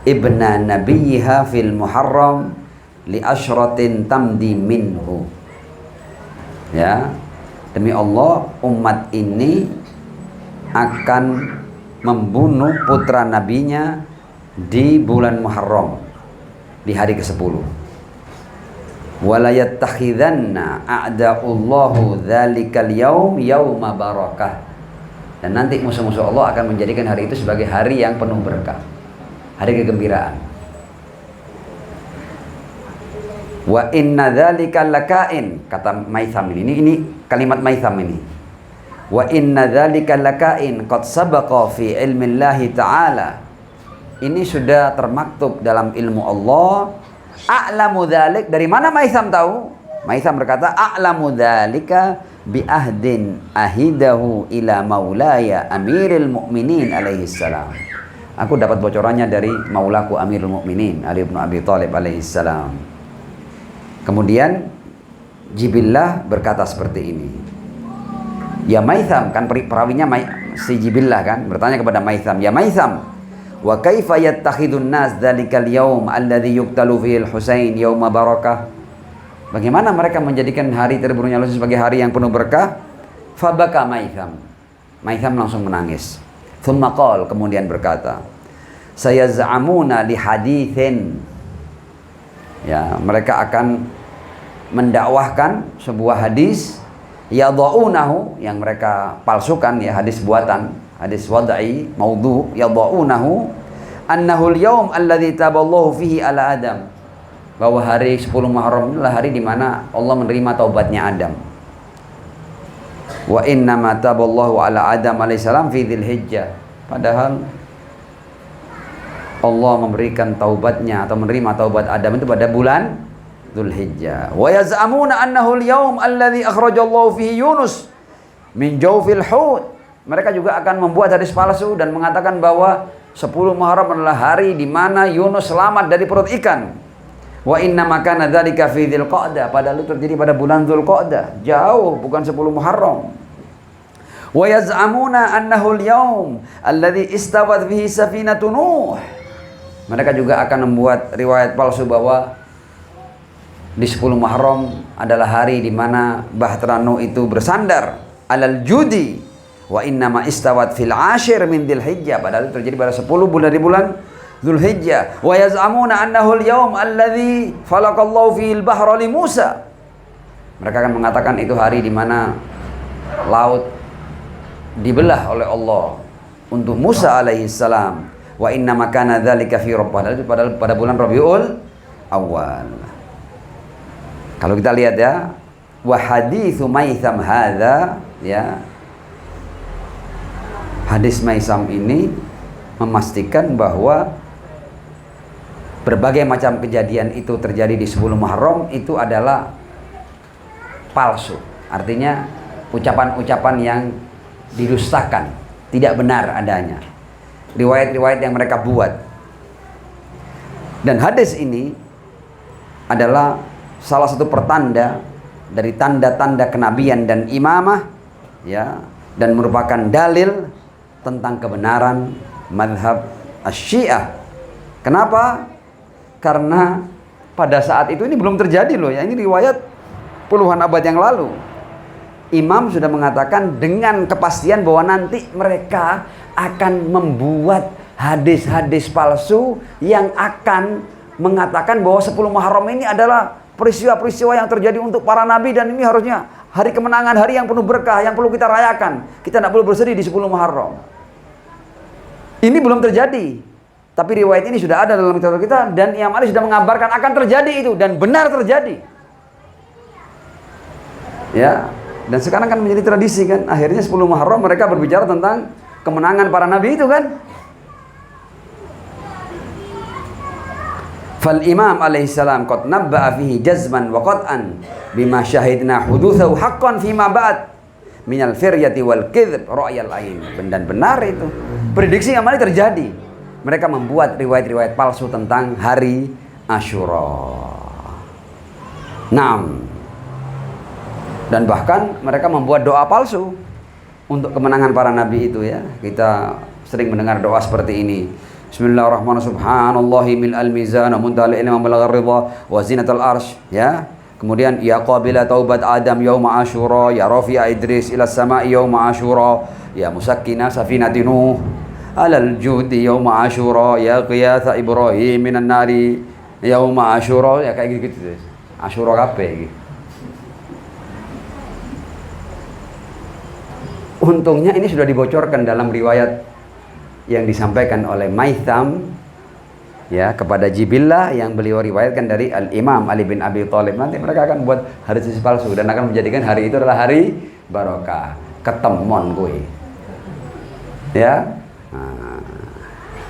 Speaker 1: ibna nabiyha fil muharram li asyratin tamdi minhu. Ya, demi Allah, umat ini akan membunuh putra nabinya di bulan Muharram, di hari ke-10. Wala yattakhidanna a'da'ullahu dzalikal yaum yauma barakah. Dan nanti musuh-musuh Allah akan menjadikan hari itu sebagai hari yang penuh berkah, hari kegembiraan. Wa inna dzalika lakain, kata Maitham ini kalimat Maitham ini. Wa inna dzalika lakain qad sabaqa fi ilmi Allah taala. Ini sudah termaktub dalam ilmu Allah. A'lamu dzalik, dari mana Maitham tahu? Maitham berkata, a'lamu dzalika bi ahdin ahidahu ila maulaya Amirul Mukminin alaihi salam. Aku dapat bocorannya dari maulaku Amirul Mukminin Ali bin Abi Thalib alaihi salam. Kemudian Jibillah berkata seperti ini. Ya Maitham, kan perawinya si Jibillah kan bertanya kepada Maitham, ya Maitham, wa kaifa yattakhidun nas dzalikal yaum alladzi yuqtalu fihi al-Husain yauma barakah? Bagaimana mereka menjadikan hari terbunuhnya Al-Husain sebagai hari yang penuh berkah? Fabaka Maitham. Maitham langsung menangis. Thumma qala, kemudian berkata, sayaz'amuna li haditsin. Ya, mereka akan mendakwahkan sebuah hadis yadha'unahu, yang mereka palsukan ya, hadis buatan, hadis wad'i, maudhu, yadha'unahu annahu al-yawm alladhi taballahu fihi ala Adam, bahwa hari 10 Muharram adalah hari di mana Allah menerima taubatnya Adam. Wa inna ma taballahu ala Adam alaihissalam fi Dzulhijjah, padahal Allah memberikan taubatnya atau menerima taubat Adam itu pada bulan Dzulhijjah. Wa yaz'amuna annahu al-yawm alladhi akhrajallahu fihi Yunus min jawfil hut. Mereka juga akan membuat hadis palsu dan mengatakan bahwa 10 Muharram adalah hari di mana Yunus selamat dari perut ikan. Wa inna makana dzalika fi Dzulqa'dah, padahal itu terjadi pada bulan Dzulqa'dah, jauh, bukan 10 Muharram. Wa yaz'amuna annahu al-yawm alladhi istawat fihi safinatu Nuh. Mereka juga akan membuat riwayat palsu bahwa di 10 Muharram adalah hari di mana Bahtera Nuh itu bersandar alal judi. Wa innama istawat fil ashir min Dzulhijjah, padahal itu terjadi pada 10 bulan dari bulan Dzulhijjah. Wa yaz'amuna annahu al-yawm alladhi falaqallahu fil bahra li Musa. Mereka akan mengatakan itu hari di mana laut dibelah oleh Allah untuk Musa alaihissalam. Wa innama kana dzalika fi Rabbih, padahal pada bulan Rabiul Awal. Kalau kita lihat ya, wa haditsu Maitsam hadza, ya, hadis Maitsam ini memastikan bahwa berbagai macam kejadian itu terjadi di 10 Muharram itu adalah palsu. Artinya ucapan-ucapan yang didustakan, tidak benar adanya. Riwayat-riwayat yang mereka buat. Dan hadis ini adalah salah satu pertanda dari tanda-tanda kenabian dan imamah, ya, dan merupakan dalil tentang kebenaran mazhab Asy-Syiah. Kenapa? Karena pada saat itu ini belum terjadi loh ya, ini riwayat puluhan abad yang lalu. Imam sudah mengatakan dengan kepastian bahwa nanti mereka akan membuat hadis-hadis palsu yang akan mengatakan bahwa 10 Muharram ini adalah peristiwa-peristiwa yang terjadi untuk para nabi, dan ini harusnya hari kemenangan, hari yang penuh berkah, yang perlu kita rayakan. Kita tidak perlu bersedih di 10 Muharram. Ini belum terjadi, tapi riwayat ini sudah ada dalam kitab kita, dan Imam Ali sudah mengabarkan akan terjadi itu, dan benar terjadi. Ya, dan sekarang kan menjadi tradisi kan, akhirnya 10 Muharram mereka berbicara tentang kemenangan para nabi itu kan. Fal Imam alaihissalam qad nabba'a fihi jazman wa qat'an bima syahidna hudutsahu haqqan fima ba'd minal firyati wal kidhb ra'yal ain. Dan benar itu prediksi yang mana terjadi. Mereka membuat riwayat-riwayat palsu tentang hari Asyura. Naam. Dan bahkan mereka membuat doa palsu untuk kemenangan para nabi itu ya. Kita sering mendengar doa seperti ini. Bismillahirrahmanirrahim. Subhanallahi mil'al mizan wa muntahal ilmi wa balaghar ridha wa zinatal arsy, ya. Kemudian ya qabila taubat Adam yauma Asyura, ya rafi'a Idris ila sama'i yauma Asyura, ya musakkina safinati Nuh alal judi yauma Asyura, ya qiyatha Ibrahim minan nari yauma Asyura, ya kayak gitu. Asyura kabeh iki. Untungnya ini sudah dibocorkan dalam riwayat yang disampaikan oleh Maitsam ya kepada Jibillah, yang beliau riwayatkan dari Al-Imam Ali bin Abi Thalib. Nanti mereka akan buat hadis palsu dan akan menjadikan hari itu adalah hari barokah. Ketemon gue. Ya. Nah.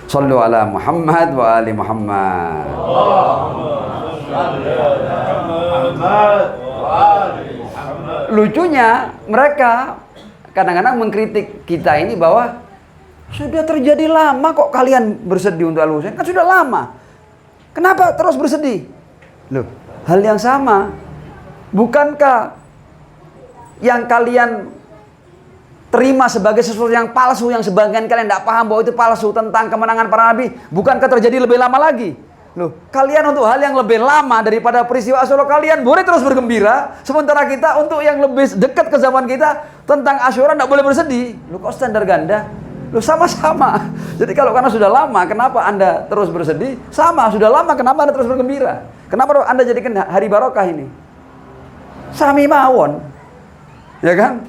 Speaker 1: Shallu ala Muhammad wa ali Muhammad. Allahumma shalli ala Muhammad wa ali Muhammad. Lucunya mereka kadang-kadang mengkritik kita ini bahwa sudah terjadi lama kok kalian bersedih untuk Al-Husain, kan sudah lama. Kenapa terus bersedih? Loh, hal yang sama. Bukankah yang kalian terima sebagai sesuatu yang palsu, yang sebagian kalian tidak paham bahwa itu palsu tentang kemenangan para nabi, bukankah terjadi lebih lama lagi? Loh, kalian untuk hal yang lebih lama daripada peristiwa Asyura kalian boleh terus bergembira, sementara kita untuk yang lebih dekat ke zaman kita tentang Asyura tidak boleh bersedih. Loh, kok standar ganda? Loh, sama-sama. Jadi kalau karena sudah lama, kenapa Anda terus bersedih? Sama, sudah lama, kenapa Anda terus bergembira? Kenapa Anda jadikan hari barokah ini? Sami mawon. Ya kan?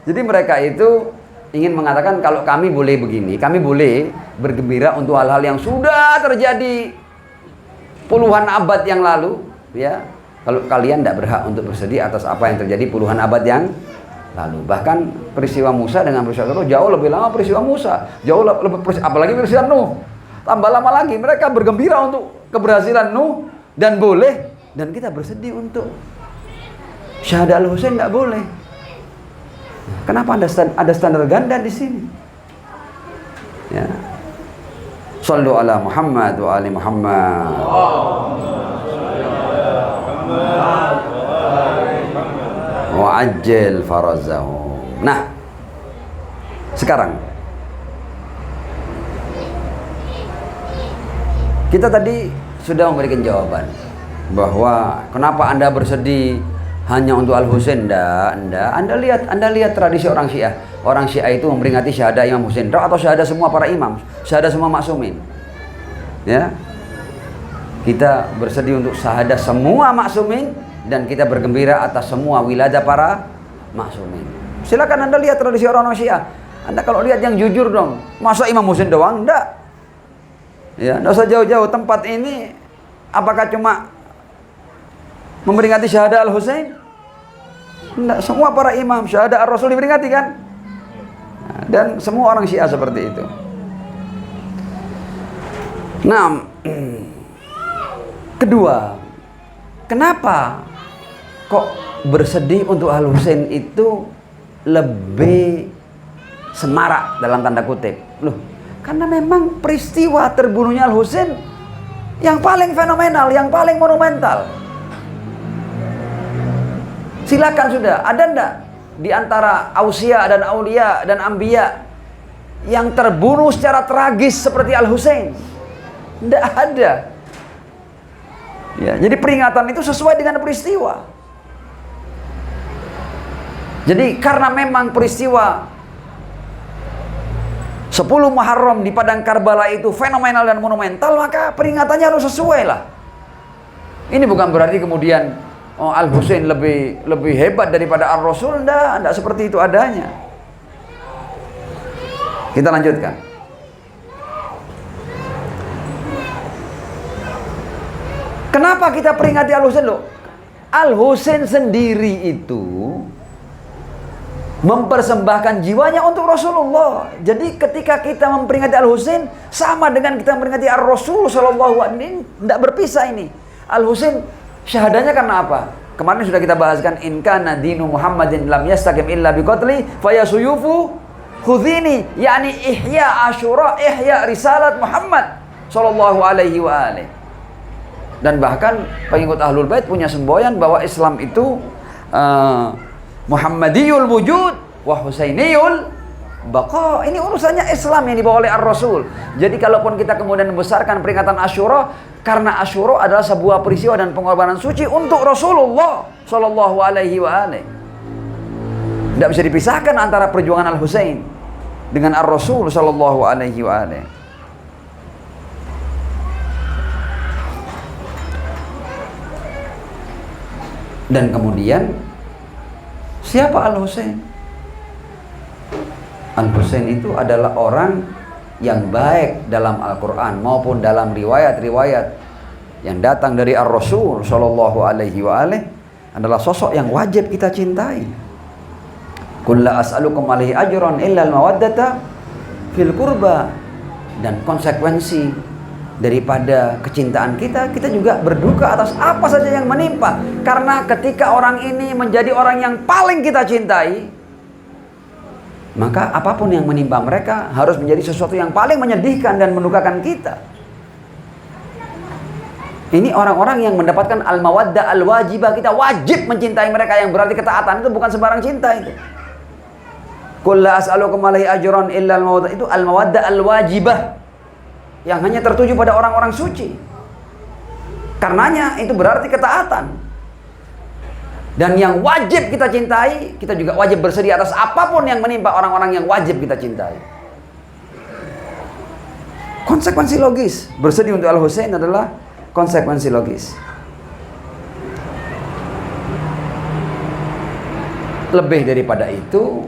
Speaker 1: Jadi mereka itu ingin mengatakan kalau kami boleh begini, kami boleh bergembira untuk hal-hal yang sudah terjadi puluhan abad yang lalu, ya. Kalau kalian tidak berhak untuk bersedih atas apa yang terjadi puluhan abad yang lalu. Bahkan peristiwa Musa dengan peristiwa Nuh jauh lebih lama peristiwa Musa, jauh lebih apalagi peristiwa Nuh. Tambah lama lagi mereka bergembira untuk keberhasilan Nuh dan boleh, dan kita bersedih untuk syahadat Al-Husain tidak boleh. Kenapa ada standar ganda di sini? Ya. Shallu ala Muhammad wa ali Muhammad. Wa ajjal farazahu. Nah, sekarang kita tadi sudah memberikan jawaban bahwa kenapa Anda bersedih hanya untuk Al-Husain. Anda lihat tradisi orang Syiah. Orang Syiah itu memperingati syahadah Imam Husain atau syahadah semua para imam, syahadah semua maksumin. Ya. Kita bersedih untuk syahadah semua maksumin dan kita bergembira atas semua wiladah para maksumin. Silakan Anda lihat tradisi orang Syiah. Anda kalau lihat yang jujur dong. Masa Imam Husain doang? Enggak. Ya, enggak usah jauh-jauh. Tempat ini apakah cuma memperingati syahadah Al-Husain? Enggak, semua para imam syahadah Ar-Rasul diperingati kan? Dan semua orang Syiah seperti itu. Nah, kedua, kenapa kok bersedih untuk Al-Husain itu lebih semarak dalam tanda kutip? Loh, karena memang peristiwa terbunuhnya Al-Husain yang paling fenomenal, yang paling monumental. Silakan sudah, ada enggak di antara ausia dan aulia dan ambia yang terbunuh secara tragis seperti Al-Husain? Enggak ada. Ya, jadi peringatan itu sesuai dengan peristiwa. Jadi karena memang peristiwa 10 Muharram di padang Karbala itu fenomenal dan monumental, maka peringatannya harus sesuai lah. Ini bukan berarti kemudian Al-Husain lebih hebat daripada Ar-Rasul. Enggak seperti itu adanya. Kita lanjutkan. Kenapa kita peringati Al-Husain loh? Al-Husain sendiri itu mempersembahkan jiwanya untuk Rasulullah. Jadi ketika kita memperingati Al-Husain sama dengan kita memperingati Ar-Rasul sallallahu alaihi wasallam, tidak berpisah ini. Al-Husain syahadanya karena apa? Kemarin sudah kita bahaskan, in kana dinu Muhammadin lam yastaqim illa biqatli fayasuyufu khudhini, yakni ihya Asyura, ihya risalat Muhammad sallallahu alaihi wa alihi. Dan bahkan pengikut Ahlul Bait punya semboyan bahwa Islam itu Muhammadiyul wujud wa Husainiyul baqa. Ini urusannya Islam yang dibawa oleh Ar-Rasul. Jadi kalaupun kita kemudian membesarkan peringatan Asyura, karena Asyura adalah sebuah peristiwa dan pengorbanan suci untuk Rasulullah sallallahu alaihi wa alihi. Tidak bisa dipisahkan antara perjuangan Al-Husain dengan Ar-Rasul sallallahu alaihi wa alihi. Dan kemudian siapa Al-Husain? Al-Husain itu adalah orang yang baik dalam Al-Quran maupun dalam riwayat-riwayat yang datang dari Ar-Rasul sallallahu alaihi wa alihi, adalah sosok yang wajib kita cintai. Qul la as'alukum alaihi ajran illa al-mawaddata fil qurba. Dan konsekuensi daripada kecintaan kita juga berduka atas apa saja yang menimpa. Karena ketika orang ini menjadi orang yang paling kita cintai, maka apapun yang menimpa mereka harus menjadi sesuatu yang paling menyedihkan dan mendukakan kita. Ini orang-orang yang mendapatkan al-mawaddah al-wajibah. Kita wajib mencintai mereka, yang berarti ketaatan itu bukan sembarang cinta itu. Qul la as'alukum alaihi ajran illa al-mawaddah, itu al-mawaddah al-wajibah yang hanya tertuju pada orang-orang suci. Karenanya itu berarti ketaatan. Dan yang wajib kita cintai, kita juga wajib bersedih atas apapun yang menimpa orang-orang yang wajib kita cintai. Konsekuensi logis bersedih untuk Al-Husain adalah konsekuensi logis. Lebih daripada itu,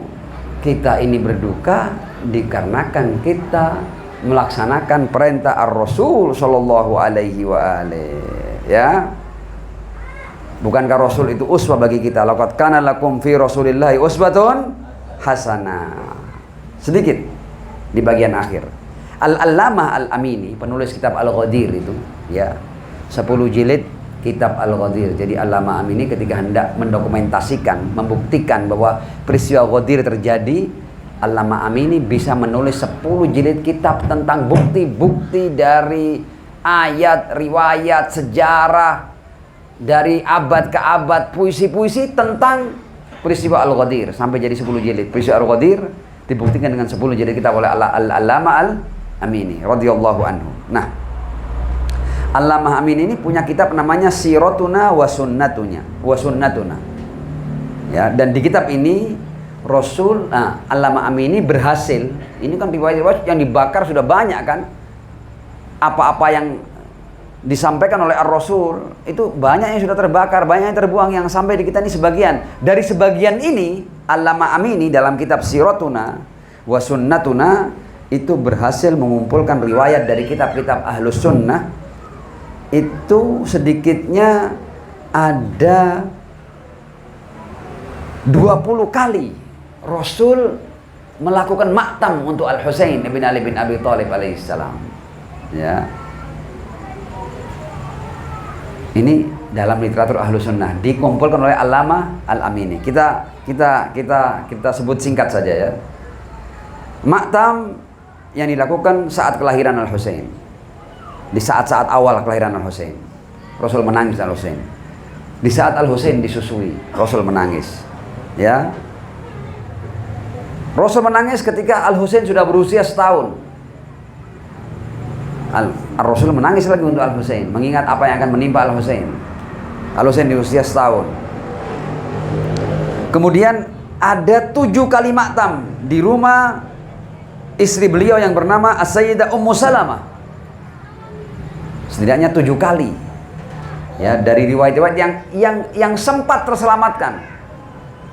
Speaker 1: kita ini berduka dikarenakan kita melaksanakan perintah Ar-Rasul sallallahu alaihi wa alihi, ya. Bukankah Rasul itu uswah bagi kita? Laqad kana lakum fi Rasulillahi uswatun hasanah. Sedikit di bagian akhir. Al-Allamah Al-Amini, penulis kitab Al-Ghadir itu, ya. 10 jilid kitab Al-Ghadir. Jadi Allamah Amini ketika hendak mendokumentasikan, membuktikan bahwa peristiwa Ghadir terjadi, Allamah Amini bisa menulis 10 jilid kitab tentang bukti-bukti dari ayat, riwayat, sejarah, dari abad ke abad, puisi-puisi tentang peristiwa Al-Ghadir, sampai jadi 10 jilid. Peristiwa Al-Ghadir dibuktikan dengan 10 jilid kitab oleh Al-Allamah Al-Amini radhiyallahu anhu. Nah, Allamah Amin ini punya kitab namanya Siratuna wa Sunnatuna. Ya, dan di kitab ini Allamah Amin ini berhasil, ini kan riwayat-riwayat yang dibakar sudah banyak kan. Apa-apa yang disampaikan oleh Ar-Rasul itu banyak yang sudah terbakar, banyak yang terbuang, yang sampai di kita ini sebagian. Dari sebagian ini Allamah Amin ini dalam kitab Siratuna wa Sunnatuna itu berhasil mengumpulkan riwayat dari kitab-kitab Ahlus Sunnah. Itu sedikitnya ada 20 kali Rasul melakukan maktam untuk Al-Husain ibn Ali bin Abi Thalib alaihissalam, ya. Ini dalam literatur Ahlus Sunnah dikumpulkan oleh Allamah Al-Amini. Kita sebut singkat saja, ya. Maktam yang dilakukan saat kelahiran Al-Husain. Di saat-saat awal kelahiran Al-Husain, Rasul menangis Al-Husain. Di saat Al-Husain disusui, Rasul menangis, ya. Rasul menangis ketika Al-Husain sudah berusia setahun. Rasul menangis lagi untuk Al-Husain, mengingat apa yang akan menimpa Al-Husain. Al-Husain di usia setahun. Kemudian ada 7 kali maktam di rumah istri beliau yang bernama As-Sayyidah Ummu Salamah. Setidaknya 7 kali, ya, dari riwayat-riwayat yang sempat terselamatkan,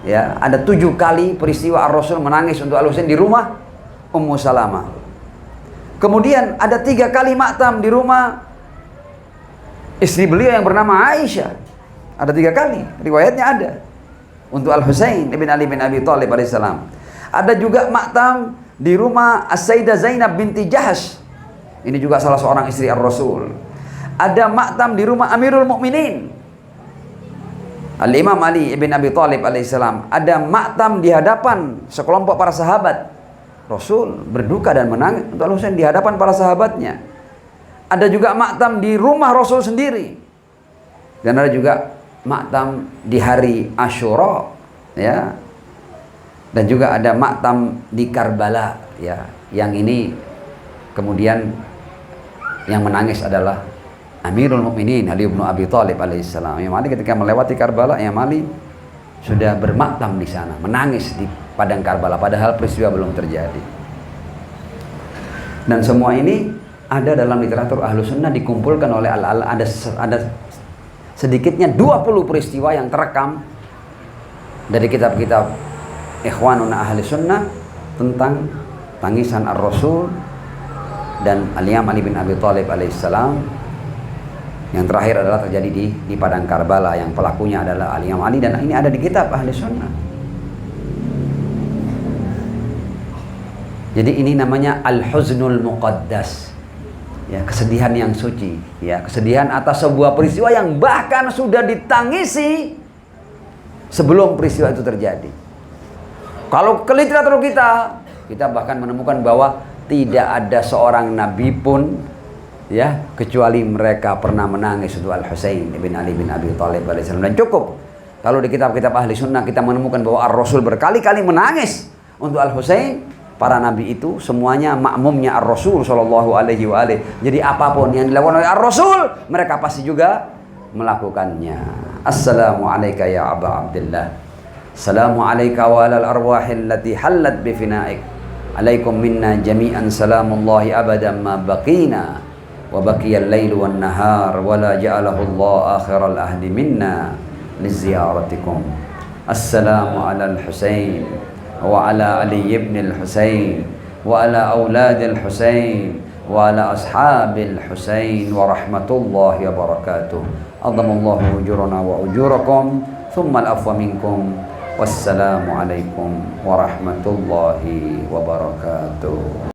Speaker 1: ya. Ada 7 kali peristiwa Ar-Rasul menangis untuk Al-Husain di rumah Ummu Salamah. Kemudian ada 3 kali maktam di rumah istri beliau yang bernama Aisyah. Ada 3 kali, riwayatnya ada, untuk Al-Husain ibn Ali bin Abi Thalib alaihissalam. Ada juga maktam di rumah As-Sayyidah Zainab binti Jahash. Ini juga salah seorang istri Ar-Rasul. Ada maktam di rumah Amirul Mukminin Al-Imam Ali ibn Abi Thalib alaihissalam. Ada maktam di hadapan sekelompok para sahabat. Rasul berduka dan menangis untuk Al-Husain di hadapan para sahabatnya. Ada juga maktam di rumah Rasul sendiri. Dan ada juga maktam di hari Asyura, ya. Dan juga ada maktam di Karbala, ya. Yang ini kemudian yang menangis adalah Amirul Mukminin Ali bin Abi Thalib alaihissalam. Imam Ali ketika melewati Karbala, Imam Ali sudah bermaktam di sana, menangis di padang Karbala, padahal peristiwa belum terjadi. Dan semua ini ada dalam literatur Ahlus Sunnah, dikumpulkan oleh ada sedikitnya 20 peristiwa yang terekam dari kitab-kitab Ikhwanuna Ahli Sunnah tentang tangisan Ar-Rasul dan Al-Imam Ali bin Abi Thalib alaihissalam. Yang terakhir adalah terjadi di padang Karbala, yang pelakunya adalah Al-Imam Ali, dan ini ada di kitab Ahli Sunnah. Jadi ini namanya Al-Huznul Muqaddas, ya, kesedihan yang suci, ya, kesedihan atas sebuah peristiwa yang bahkan sudah ditangisi sebelum peristiwa itu terjadi. Kalau ke literatur kita bahkan menemukan bahwa tidak ada seorang nabi pun, ya, kecuali mereka pernah menangis untuk Al-Husain ibn Ali bin Abi Thalib alaihissalam. Dan cukup kalau di kitab-kitab Ahli Sunnah kita menemukan bahwa Ar-Rasul berkali-kali menangis untuk Al-Husain. Para nabi itu semuanya makmumnya Ar-Rasul sallallahu alaihi wa alihi. Jadi apapun yang dilakukan oleh Ar-Rasul, mereka pasti juga melakukannya. Assalamu alayka ya Aba Abdillah. Assalamu alayka wa alal arwahil lati hallat bifinaik. Alaikum minna jami'an salamullahi abadan ma baqina. Wa baqiyal lailu wan nahar wa la ja'alahu Allah akhiral ahdi minna liziyaratikum. Assalamu ala al-Husain wa ala Ali ibn al-Husain wa ala aulad al-Husain wa ala ashabil Husain wa rahmatullahi wa barakatuh. Adzamallahu ujurana wa ujurakum thumma al-afwa minkum. Wassalamu alaikum warahmatullahi wabarakatuh.